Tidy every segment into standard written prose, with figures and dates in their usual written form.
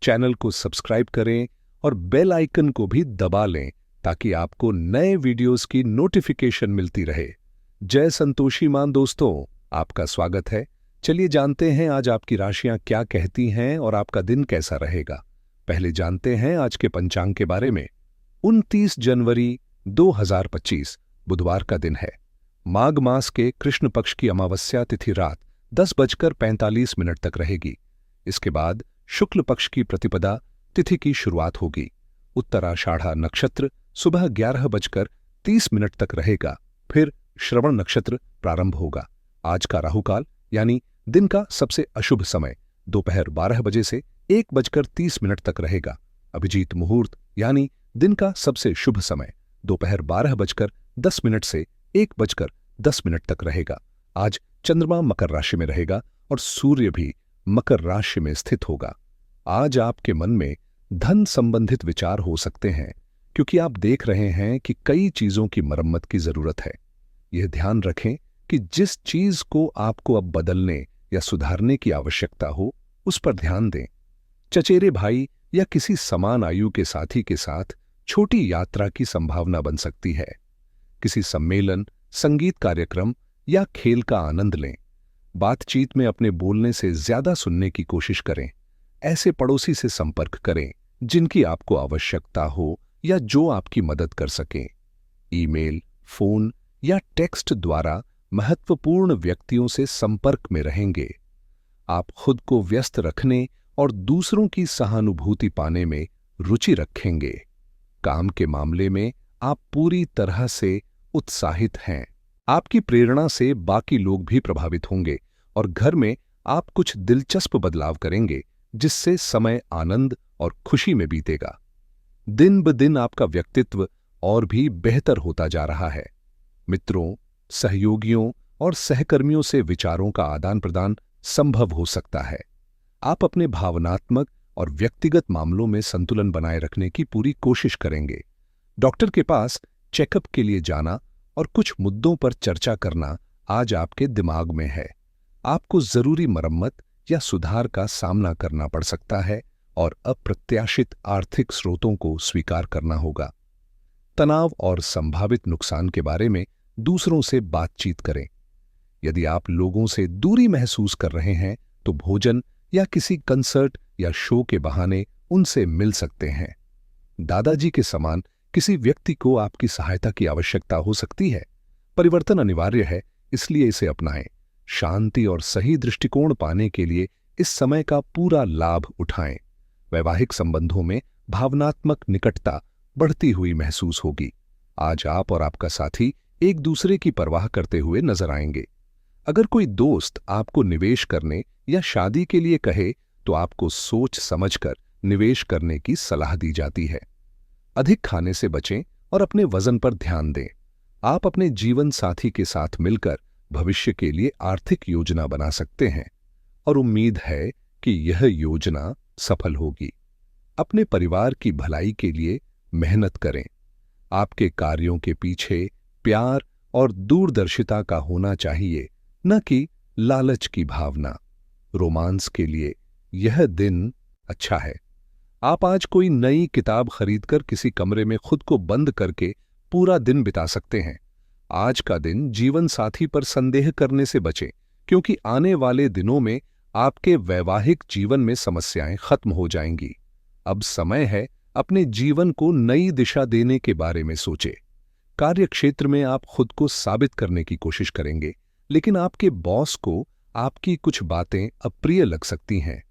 Channel को subscribe करें और बेल आइकन को भी दबा लें ताकि आपको नए वीडियोस की नोटिफिकेशन मिलती रहे। जय संतोषी मां दोस्तों, आपका स्वागत है। चलिए जानते हैं आज आपकी राशियां क्या कहती हैं और आपका दिन कैसा रहेगा। पहले जानते हैं आज के पंचांग के बारे में। 29 जनवरी 2025 बुधवार का दिन है। माघ मास के कृष्ण पक्ष की अमावस्या तिथि रात 10:45 तक रहेगी। इसके बाद शुक्ल पक्ष की प्रतिपदा तिथि की शुरुआत होगी। उत्तराषाढ़ा नक्षत्र सुबह 11:30 तक रहेगा। फिर श्रवण नक्षत्र प्रारंभ होगा। आज का राहुकाल यानी दिन का सबसे अशुभ समय दोपहर 12 बजे से 1:30 तक रहेगा। अभिजीत मुहूर्त यानी दिन का सबसे शुभ समय दोपहर 12:10 से 1:10 तक रहेगा। आज चंद्रमा मकर राशि में रहेगा और सूर्य भी मकर राशि में स्थित होगा। आज आपके मन में धन संबंधित विचार हो सकते हैं क्योंकि आप देख रहे हैं कि कई चीजों की मरम्मत की जरूरत है। यह ध्यान रखें कि जिस चीज को आपको अब बदलने या सुधारने की आवश्यकता हो उस पर ध्यान दें। चचेरे भाई या किसी समान आयु के साथी के साथ छोटी यात्रा की संभावना बन सकती है। किसी सम्मेलन, संगीत कार्यक्रम या खेल का आनंद लें। बातचीत में अपने बोलने से ज्यादा सुनने की कोशिश करें। ऐसे पड़ोसी से संपर्क करें जिनकी आपको आवश्यकता हो या जो आपकी मदद कर सकें। ईमेल, फोन या टेक्स्ट द्वारा महत्वपूर्ण व्यक्तियों से संपर्क में रहेंगे। आप खुद को व्यस्त रखने और दूसरों की सहानुभूति पाने में रुचि रखेंगे। काम के मामले में आप पूरी तरह से उत्साहित हैं। आपकी प्रेरणा से बाकी लोग भी प्रभावित होंगे और घर में आप कुछ दिलचस्प बदलाव करेंगे जिससे समय आनंद और खुशी में बीतेगा। दिन ब दिन आपका व्यक्तित्व और भी बेहतर होता जा रहा है। मित्रों, सहयोगियों और सहकर्मियों से विचारों का आदान प्रदान संभव हो सकता है। आप अपने भावनात्मक और व्यक्तिगत मामलों में संतुलन बनाए रखने की पूरी कोशिश करेंगे। डॉक्टर के पास चेकअप के लिए जाना और कुछ मुद्दों पर चर्चा करना आज आपके दिमाग में है। आपको जरूरी मरम्मत या सुधार का सामना करना पड़ सकता है और अप्रत्याशित आर्थिक स्रोतों को स्वीकार करना होगा। तनाव और संभावित नुकसान के बारे में दूसरों से बातचीत करें। यदि आप लोगों से दूरी महसूस कर रहे हैं तो भोजन या किसी कंसर्ट या शो के बहाने उनसे मिल सकते हैं। दादाजी के समान किसी व्यक्ति को आपकी सहायता की आवश्यकता हो सकती है। परिवर्तन अनिवार्य है, इसलिए इसे अपनाएं। शांति और सही दृष्टिकोण पाने के लिए इस समय का पूरा लाभ उठाएं। वैवाहिक संबंधों में भावनात्मक निकटता बढ़ती हुई महसूस होगी। आज आप और आपका साथी एक दूसरे की परवाह करते हुए नजर आएंगे। अगर कोई दोस्त आपको निवेश करने या शादी के लिए कहे तो आपको सोच समझकर निवेश करने की सलाह दी जाती है। अधिक खाने से बचें और अपने वजन पर ध्यान दें। आप अपने जीवन साथी के साथ मिलकर भविष्य के लिए आर्थिक योजना बना सकते हैं और उम्मीद है कि यह योजना सफल होगी। अपने परिवार की भलाई के लिए मेहनत करें। आपके कार्यों के पीछे प्यार और दूरदर्शिता का होना चाहिए, न कि लालच की भावना। रोमांस के लिए यह दिन अच्छा है। आप आज कोई नई किताब खरीदकर किसी कमरे में खुद को बंद करके पूरा दिन बिता सकते हैं। आज का दिन जीवन साथी पर संदेह करने से बचें क्योंकि आने वाले दिनों में आपके वैवाहिक जीवन में समस्याएं खत्म हो जाएंगी। अब समय है अपने जीवन को नई दिशा देने के बारे में सोचें। कार्यक्षेत्र में आप खुद को साबित करने की कोशिश करेंगे, लेकिन आपके बॉस को आपकी कुछ बातें अप्रिय लग सकती हैं।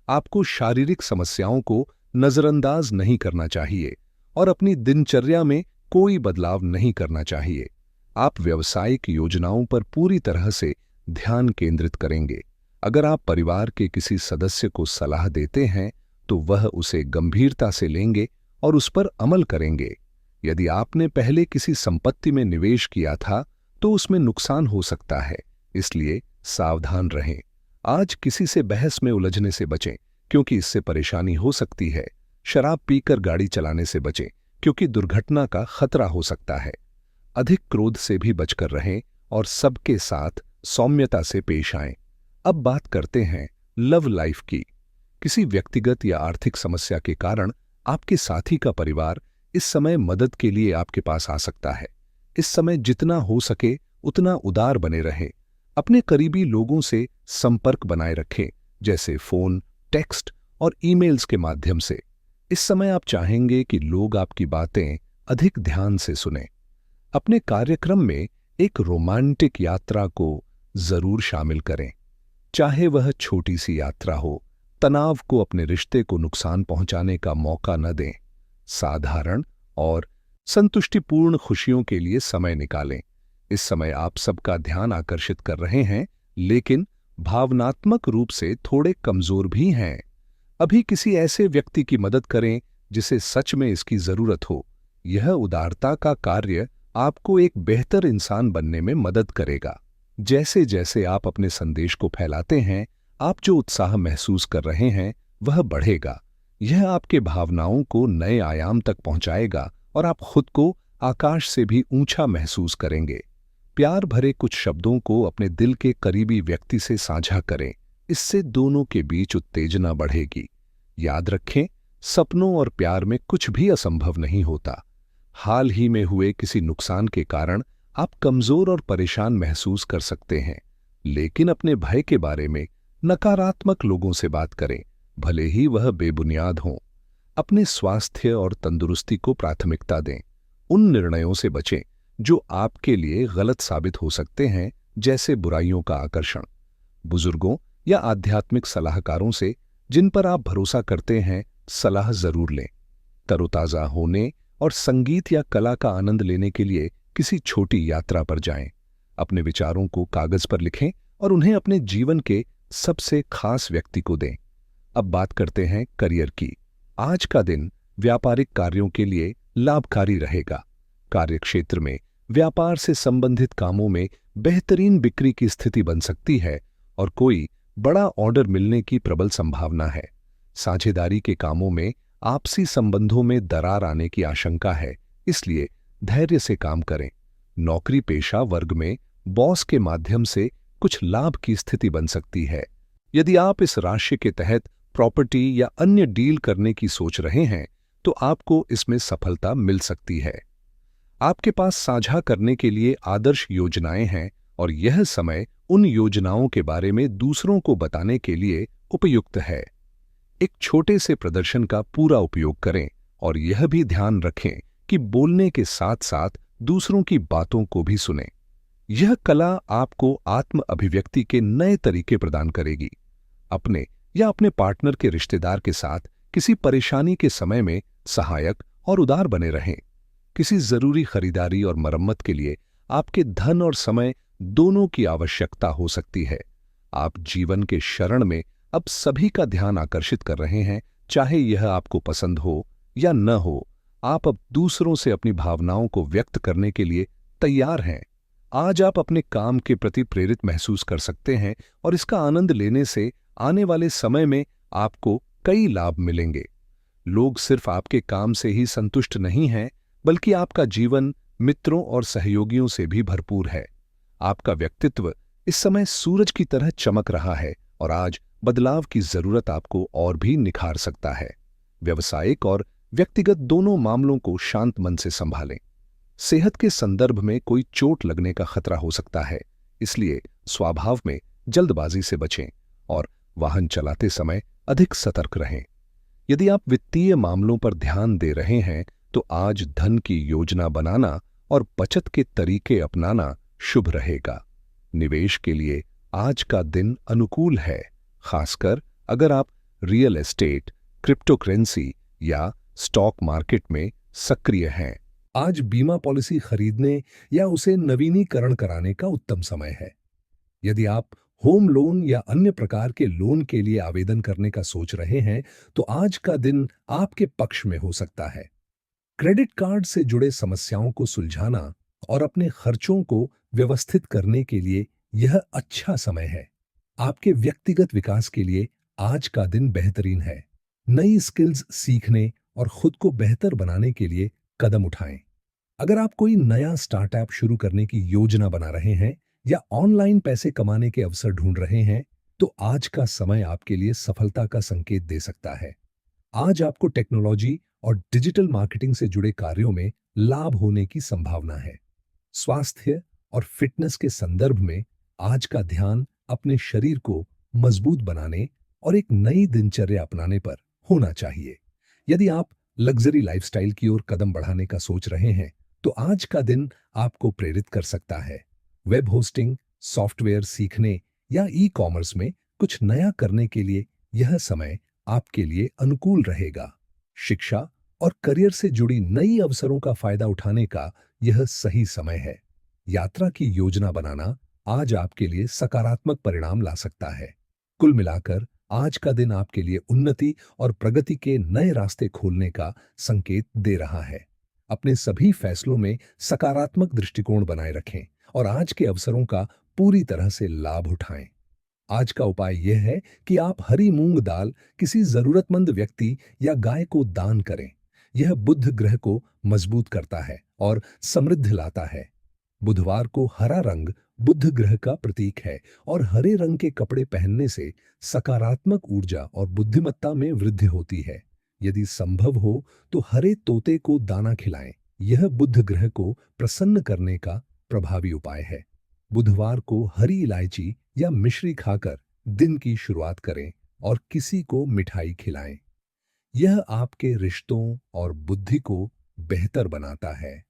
आपको शारीरिक समस्याओं को नजरअंदाज नहीं करना चाहिए और अपनी दिनचर्या में कोई बदलाव नहीं करना चाहिए। आप व्यावसायिक योजनाओं पर पूरी तरह से ध्यान केंद्रित करेंगे। अगर आप परिवार के किसी सदस्य को सलाह देते हैं तो वह उसे गंभीरता से लेंगे और उस पर अमल करेंगे। यदि आपने पहले किसी संपत्ति में निवेश किया था तो उसमें नुकसान हो सकता है, इसलिए सावधान रहें। आज किसी से बहस में उलझने से बचें क्योंकि इससे परेशानी हो सकती है। शराब पीकर गाड़ी चलाने से बचें क्योंकि दुर्घटना का खतरा हो सकता है। अधिक क्रोध से भी बचकर रहें और सबके साथ सौम्यता से पेश आएं। अब बात करते हैं लव लाइफ की। किसी व्यक्तिगत या आर्थिक समस्या के कारण आपके साथी का परिवार इस समय मदद के लिए आपके पास आ सकता है। इस समय जितना हो सके उतना उदार बने रहें। अपने करीबी लोगों से संपर्क बनाए रखें, जैसे फोन, टेक्स्ट और ईमेल्स के माध्यम से। इस समय आप चाहेंगे कि लोग आपकी बातें अधिक ध्यान से सुनें। अपने कार्यक्रम में एक रोमांटिक यात्रा को जरूर शामिल करें, चाहे वह छोटी सी यात्रा हो। तनाव को अपने रिश्ते को नुकसान पहुंचाने का मौका न दें। साधारण और संतुष्टिपूर्ण खुशियों के लिए समय निकालें। इस समय आप सबका ध्यान आकर्षित कर रहे हैं, लेकिन भावनात्मक रूप से थोड़े कमजोर भी हैं। अभी किसी ऐसे व्यक्ति की मदद करें जिसे सच में इसकी जरूरत हो। यह उदारता का कार्य आपको एक बेहतर इंसान बनने में मदद करेगा। जैसे जैसे आप अपने संदेश को फैलाते हैं, आप जो उत्साह महसूस कर रहे हैं वह बढ़ेगा। यह आपके भावनाओं को नए आयाम तक पहुंचाएगा और आप खुद को आकाश से भी ऊंचा महसूस करेंगे। प्यार भरे कुछ शब्दों को अपने दिल के करीबी व्यक्ति से साझा करें। इससे दोनों के बीच उत्तेजना बढ़ेगी। याद रखें, सपनों और प्यार में कुछ भी असंभव नहीं होता। हाल ही में हुए किसी नुकसान के कारण आप कमजोर और परेशान महसूस कर सकते हैं, लेकिन अपने भय के बारे में नकारात्मक लोगों से बात करें, भले ही वह बेबुनियाद हों। अपने स्वास्थ्य और तंदुरुस्ती को प्राथमिकता दें। उन निर्णयों से बचें जो आपके लिए गलत साबित हो सकते हैं, जैसे बुराइयों का आकर्षण। बुजुर्गों या आध्यात्मिक सलाहकारों से जिन पर आप भरोसा करते हैं, सलाह जरूर लें। तरोताजा होने और संगीत या कला का आनंद लेने के लिए किसी छोटी यात्रा पर जाएं। अपने विचारों को कागज पर लिखें और उन्हें अपने जीवन के सबसे खास व्यक्ति को दें। अब बात करते हैं करियर की। आज का दिन व्यापारिक कार्यों के लिए लाभकारी रहेगा। कार्यक्षेत्र में व्यापार से संबंधित कामों में बेहतरीन बिक्री की स्थिति बन सकती है और कोई बड़ा ऑर्डर मिलने की प्रबल संभावना है। साझेदारी के कामों में आपसी संबंधों में दरार आने की आशंका है, इसलिए धैर्य से काम करें। नौकरी पेशा वर्ग में बॉस के माध्यम से कुछ लाभ की स्थिति बन सकती है। यदि आप इस राशि के तहत प्रॉपर्टी या अन्य डील करने की सोच रहे हैं, तो आपको इसमें सफलता मिल सकती है। आपके पास साझा करने के लिए आदर्श योजनाएं हैं और यह समय उन योजनाओं के बारे में दूसरों को बताने के लिए उपयुक्त है। एक छोटे से प्रदर्शन का पूरा उपयोग करें और यह भी ध्यान रखें कि बोलने के साथ साथ दूसरों की बातों को भी सुनें। यह कला आपको आत्म अभिव्यक्ति के नए तरीके प्रदान करेगी। अपने या अपने पार्टनर के रिश्तेदार के साथ किसी परेशानी के समय में सहायक और उदार बने रहें। किसी जरूरी खरीदारी और मरम्मत के लिए आपके धन और समय दोनों की आवश्यकता हो सकती है। आप जीवन के शरण में अब सभी का ध्यान आकर्षित कर रहे हैं, चाहे यह आपको पसंद हो या न हो। आप अब दूसरों से अपनी भावनाओं को व्यक्त करने के लिए तैयार हैं। आज आप अपने काम के प्रति प्रेरित महसूस कर सकते हैं और इसका आनंद लेने से आने वाले समय में आपको कई लाभ मिलेंगे। लोग सिर्फ आपके काम से ही संतुष्ट नहीं हैं, बल्कि आपका जीवन मित्रों और सहयोगियों से भी भरपूर है। आपका व्यक्तित्व इस समय सूरज की तरह चमक रहा है और आज बदलाव की जरूरत आपको और भी निखार सकता है। व्यवसायिक और व्यक्तिगत दोनों मामलों को शांत मन से संभालें। सेहत के संदर्भ में कोई चोट लगने का खतरा हो सकता है, इसलिए स्वभाव में जल्दबाजी से बचें और वाहन चलाते समय अधिक सतर्क रहें। यदि आप वित्तीय मामलों पर ध्यान दे रहे हैं, तो आज धन की योजना बनाना और बचत के तरीके अपनाना शुभ रहेगा। निवेश के लिए आज का दिन अनुकूल है, खासकर अगर आप रियल एस्टेट, क्रिप्टोकरेंसी या स्टॉक मार्केट में सक्रिय हैं। आज बीमा पॉलिसी खरीदने या उसे नवीनीकरण कराने का उत्तम समय है। यदि आप होम लोन या अन्य प्रकार के लोन के लिए आवेदन करने का सोच रहे हैं, तो आज का दिन आपके पक्ष में हो सकता है। क्रेडिट कार्ड से जुड़े समस्याओं को सुलझाना और अपने खर्चों को व्यवस्थित करने के लिए यह अच्छा समय है। आपके व्यक्तिगत विकास के लिए आज का दिन बेहतरीन है। नई स्किल्स सीखने और खुद को बेहतर बनाने के लिए कदम उठाएं। अगर आप कोई नया स्टार्टअप शुरू करने की योजना बना रहे हैं या ऑनलाइन पैसे कमाने के अवसर ढूंढ रहे हैं, तो आज का समय आपके लिए सफलता का संकेत दे सकता है। आज आपको टेक्नोलॉजी और डिजिटल मार्केटिंग से जुड़े कार्यों में लाभ होने की संभावना है। स्वास्थ्य और फिटनेस के संदर्भ में आज का ध्यान अपने शरीर को मजबूत बनाने और एक नई दिनचर्या अपनाने पर होना चाहिए। यदि आप लग्जरी लाइफस्टाइल की ओर कदम बढ़ाने का सोच रहे हैं, तो आज का दिन आपको प्रेरित कर सकता है। वेब होस्टिंग, सॉफ्टवेयर सीखने या ई कॉमर्स में कुछ नया करने के लिए यह समय आपके लिए अनुकूल रहेगा। शिक्षा और करियर से जुड़ी नई अवसरों का फायदा उठाने का यह सही समय है। यात्रा की योजना बनाना आज आपके लिए सकारात्मक परिणाम ला सकता है। कुल मिलाकर आज का दिन आपके लिए उन्नति और प्रगति के नए रास्ते खोलने का संकेत दे रहा है। अपने सभी फैसलों में सकारात्मक दृष्टिकोण बनाए रखें और आज के अवसरों का पूरी तरह से लाभ उठाएं। आज का उपाय यह है कि आप हरी मूंग दाल किसी जरूरतमंद व्यक्ति या गाय को दान करें। यह बुध ग्रह को मजबूत करता है और समृद्धि लाता है। बुधवार को हरा रंग बुध ग्रह का प्रतीक है और हरे रंग के कपड़े पहनने से सकारात्मक ऊर्जा और बुद्धिमत्ता में वृद्धि होती है। यदि संभव हो तो हरे तोते को दाना खिलाएं। यह बुध ग्रह को प्रसन्न करने का प्रभावी उपाय है। बुधवार को हरी इलायची या मिश्री खाकर दिन की शुरुआत करें और किसी को मिठाई खिलाएं। यह आपके रिश्तों और बुद्धि को बेहतर बनाता है।